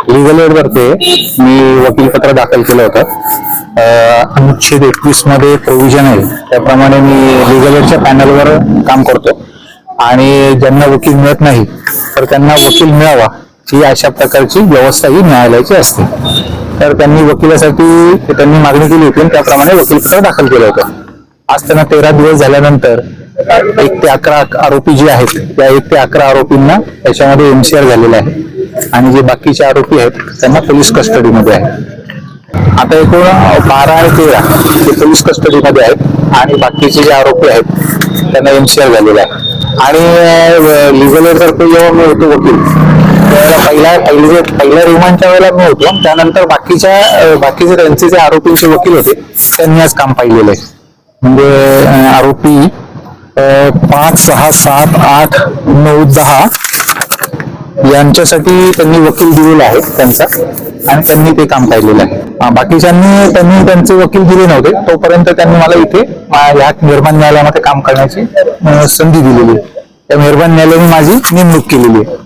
Legal add वरती मी वकीलपत्र दाखल केलं होतं. अनुच्छेद 21 मध्ये प्रोव्हिजन आहे त्याप्रमाणे मी लिगल एडच्या पॅनलवर काम करतो आणि ज्यांना वकील मिळत नाही तर त्यांना वकील मिळावा ही अशा प्रकारची व्यवस्था ही न्यायालयाची असते. तर त्यांनी वकिलासाठी त्यांनी मागणी केली होती त्याप्रमाणे वकीलपत्र दाखल केलं होतं. आज त्यांना 13 दिवस झाल्यानंतर 1 ते 11 आरोपी जे आहेत त्या 1 ते 11 आरोपींना त्याच्यामध्ये MCR झालेला आहे आणि जे बाकीचे आरोपी आहेत त्यांना पोलीस कस्टडीमध्ये आहे. आता एकूण 12 आणि 13 ते पोलीस कस्टडीमध्ये आहेत आणि बाकीचे जे आरोपी आहेत त्यांना MCR झालेला आहे. आणि लिगल एड तर्फे जेव्हा मी होतो वकील पहिल्या रिमांडच्या वेळेला मी होतो, त्यानंतर बाकीचे त्यांचे जे आरोपींचे वकील होते त्यांनी आज काम पाहिलेलं आहे. म्हणजे आरोपी 5, 6, 7, 8, 9, 10 यांच्यासाठी त्यांनी वकील दिलेला आहे त्यांचा आणि त्यांनी ते काम पाहिलेलं आहे. बाकीच्यांनी त्यांनी त्यांचे वकील दिले नव्हते तोपर्यंत त्यांनी मला इथे या मेहरबान न्यायालयामध्ये काम करण्याची संधी दिलेली आहे. त्या मेहरबान न्यायालयाने माझी नेमणूक केलेली आहे.